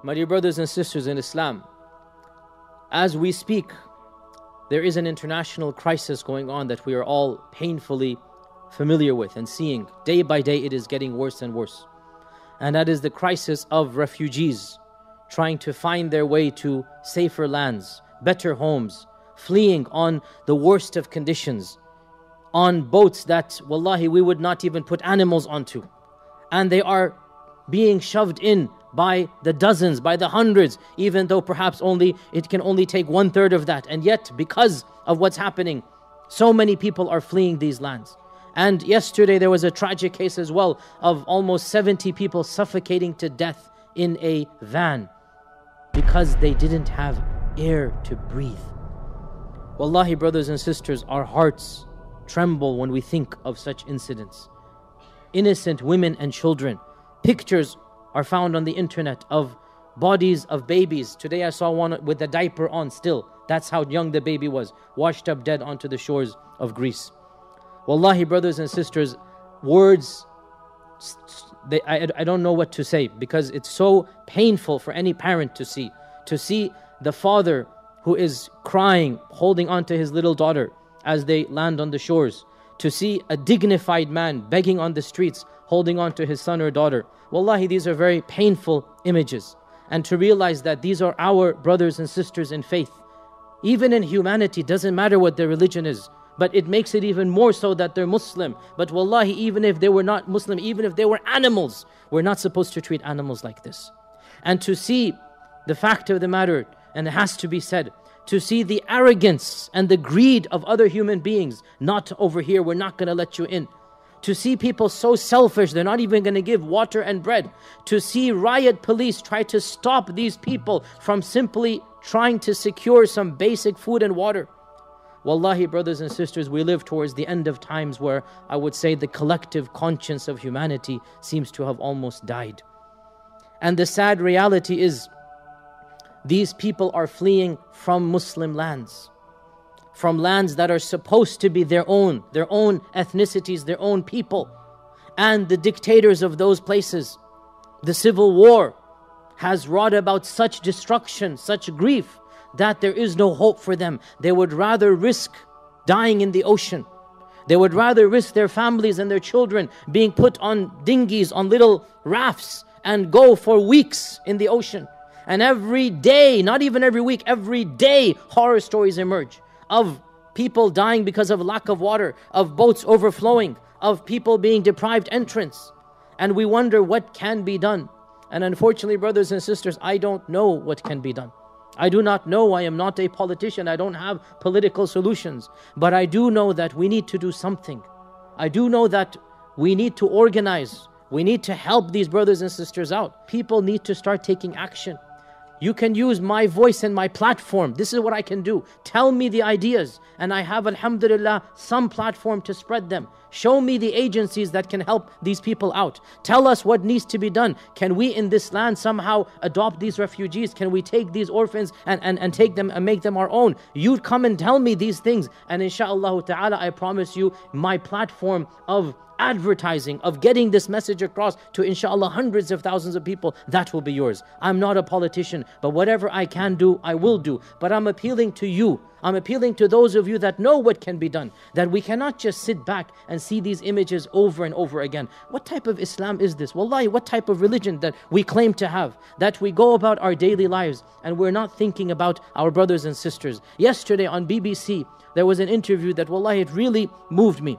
My dear brothers and sisters in Islam, as we speak, there is an international crisis going on that we are all painfully familiar with and seeing. Day by day it is getting worse and worse. And that is the crisis of refugees trying to find their way to safer lands, better homes, fleeing on the worst of conditions, on boats that, wallahi, we would not even put animals onto. And they are being shoved in by the dozens, by the hundreds, even though perhaps it can only take 1/3 of that. And yet, because of what's happening, so many people are fleeing these lands. And yesterday there was a tragic case as well of almost 70 people suffocating to death in a van because they didn't have air to breathe. Wallahi, brothers and sisters, our hearts tremble when we think of such incidents. Innocent women and children. Pictures are found on the internet of bodies of babies. Today I saw one with a diaper on still. That's how young the baby was, washed up dead onto the shores of Greece. Wallahi, brothers and sisters, words, I don't know what to say, because it's so painful for any parent to see. To see the father who is crying, holding on to his little daughter as they land on the shores. To see a dignified man begging on the streets, holding on to his son or daughter. Wallahi, these are very painful images. And to realize that these are our brothers and sisters in faith. Even in humanity, doesn't matter what their religion is, but it makes it even more so that they're Muslim. But wallahi, even if they were not Muslim, even if they were animals, we're not supposed to treat animals like this. And to see the fact of the matter, and it has to be said, to see the arrogance and the greed of other human beings, not over here, we're not going to let you in. To see people so selfish, they're not even going to give water and bread. To see riot police try to stop these people from simply trying to secure some basic food and water. Wallahi, brothers and sisters, we live towards the end of times where I would say the collective conscience of humanity seems to have almost died. And the sad reality is, these people are fleeing from Muslim lands. From lands that are supposed to be their own ethnicities, their own people. And the dictators of those places, the civil war has wrought about such destruction, such grief, that there is no hope for them. They would rather risk dying in the ocean. They would rather risk their families and their children being put on dinghies, on little rafts, and go for weeks in the ocean. And every day, not even every week, every day, horror stories emerge of people dying because of lack of water, of boats overflowing, of people being deprived entrance. And we wonder what can be done. And unfortunately, brothers and sisters, I don't know what can be done. I do not know. I am not a politician. I don't have political solutions. But I do know that we need to do something. I do know that we need to organize. We need to help these brothers and sisters out. People need to start taking action. You can use my voice and my platform. This is what I can do. Tell me the ideas, and I have, alhamdulillah, some platform to spread them. Show me the agencies that can help these people out. Tell us what needs to be done. Can we in this land somehow adopt these refugees? Can we take these orphans and take them and make them our own? You come and tell me these things, and inshaAllah ta'ala, I promise you, my platform of advertising, of getting this message across to inshallah hundreds of thousands of people, that will be yours. I'm not a politician, but whatever I can do, I will do. But I'm appealing to you. I'm appealing to those of you that know what can be done, that we cannot just sit back and see these images over and over again. What type of Islam is this? Wallahi, what type of religion that we claim to have, that we go about our daily lives and we're not thinking about our brothers and sisters. Yesterday on BBC, there was an interview that, wallahi, it really moved me.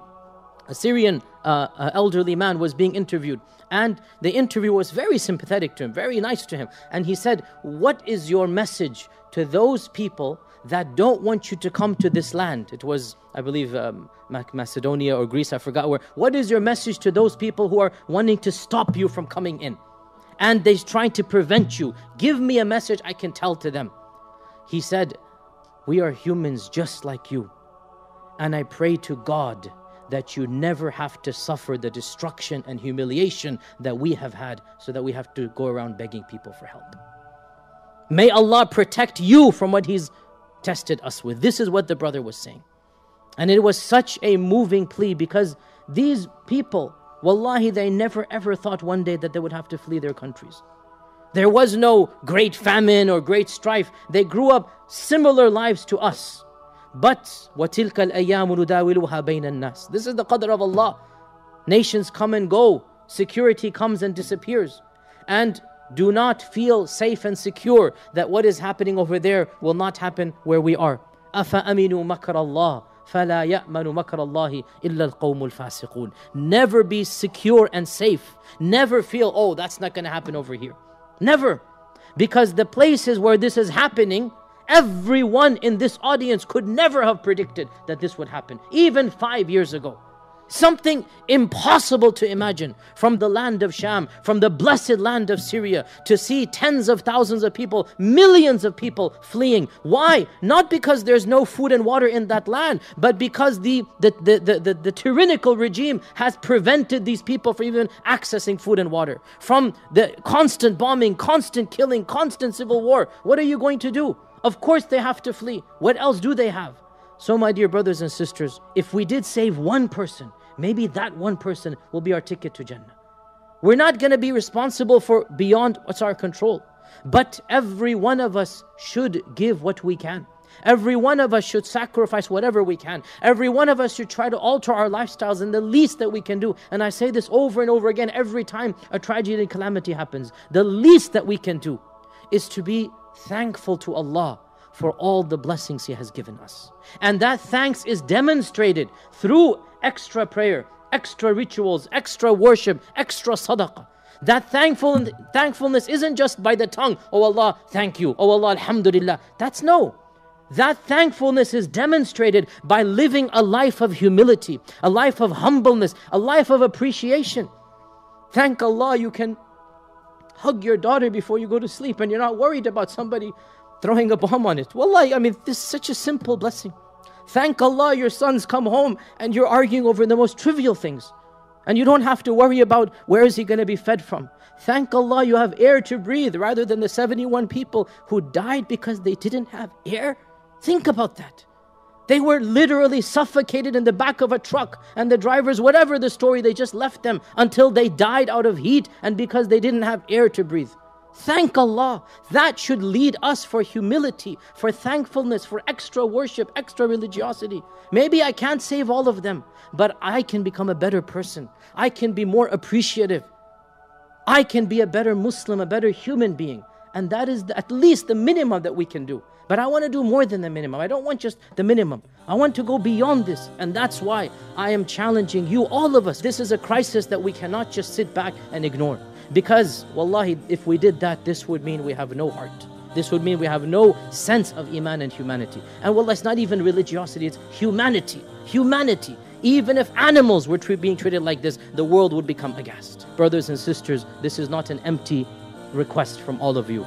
A Syrian elderly man was being interviewed, and the interviewer was very sympathetic to him, very nice to him. And he said, what is your message to those people that don't want you to come to this land? It was, I believe, Macedonia or Greece, I forgot where. What is your message to those people who are wanting to stop you from coming in? And they're trying to prevent you. Give me a message I can tell to them. He said, we are humans just like you. And I pray to God that you never have to suffer the destruction and humiliation that we have had, so that we have to go around begging people for help. May Allah protect you from what He's tested us with. This is what the brother was saying. And it was such a moving plea, because these people, wallahi, they never ever thought one day that they would have to flee their countries. There was no great famine or great strife. They grew up similar lives to us. But وَتِلْكَ الْأَيَّامُ نُدَاوِلُهَا بَيْنَ النَّاسِ. This is the qadr of Allah. Nations come and go. Security comes and disappears. And do not feel safe and secure that what is happening over there will not happen where we are. أَفَأَمِنُوا مَكْرَ اللَّهِ فَلَا يَأْمَنُ مَكْرَ اللَّهِ إِلَّا الْقَوْمُ الْفَاسِقُونَ. Never be secure and safe. Never feel, oh, that's not going to happen over here. Never. Because the places where this is happening, everyone in this audience could never have predicted that this would happen, even 5 years ago. Something impossible to imagine. From the land of Sham, from the blessed land of Syria, to see tens of thousands of people, millions of people fleeing. Why? Not because there's no food and water in that land, but because the tyrannical regime has prevented these people from even accessing food and water. From the constant bombing, constant killing, constant civil war. What are you going to do? Of course they have to flee. What else do they have? So my dear brothers and sisters, if we did save one person, maybe that one person will be our ticket to Jannah. We're not going to be responsible for beyond what's our control. But every one of us should give what we can. Every one of us should sacrifice whatever we can. Every one of us should try to alter our lifestyles in the least that we can do. And I say this over and over again every time a tragedy and calamity happens. The least that we can do is to be thankful to Allah for all the blessings He has given us. And that thanks is demonstrated through extra prayer, extra rituals, extra worship, extra sadaqah. That thankfulness isn't just by the tongue, oh Allah, thank you, oh Allah, alhamdulillah. That's no. That thankfulness is demonstrated by living a life of humility, a life of humbleness, a life of appreciation. Thank Allah you can hug your daughter before you go to sleep and you're not worried about somebody throwing a bomb on it. Wallahi, I mean, this is such a simple blessing. Thank Allah your sons come home and you're arguing over the most trivial things. And you don't have to worry about where is he going to be fed from. Thank Allah you have air to breathe rather than the 71 people who died because they didn't have air. Think about that. They were literally suffocated in the back of a truck and the drivers, whatever the story, they just left them until they died out of heat and because they didn't have air to breathe. Thank Allah. That should lead us for humility, for thankfulness, for extra worship, extra religiosity. Maybe I can't save all of them, but I can become a better person. I can be more appreciative. I can be a better Muslim, a better human being. And that is at least the minimum that we can do. But I want to do more than the minimum. I don't want just the minimum. I want to go beyond this. And that's why I am challenging you, all of us. This is a crisis that we cannot just sit back and ignore. Because, wallahi, if we did that, this would mean we have no heart. This would mean we have no sense of iman and humanity. And wallah, it's not even religiosity, it's humanity. Humanity. Even if animals were being treated like this, the world would become aghast. Brothers and sisters, this is not an empty request from all of you.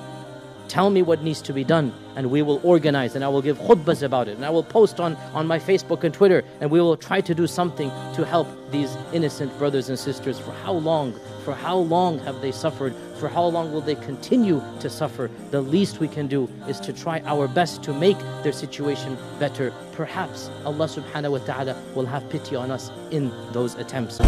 Tell me what needs to be done and we will organize and I will give khutbahs about it and I will post on my Facebook and Twitter and we will try to do something to help these innocent brothers and sisters. For how long? For how long have they suffered? For how long will they continue to suffer? The least we can do is to try our best to make their situation better. Perhaps Allah subhanahu wa ta'ala will have pity on us in those attempts.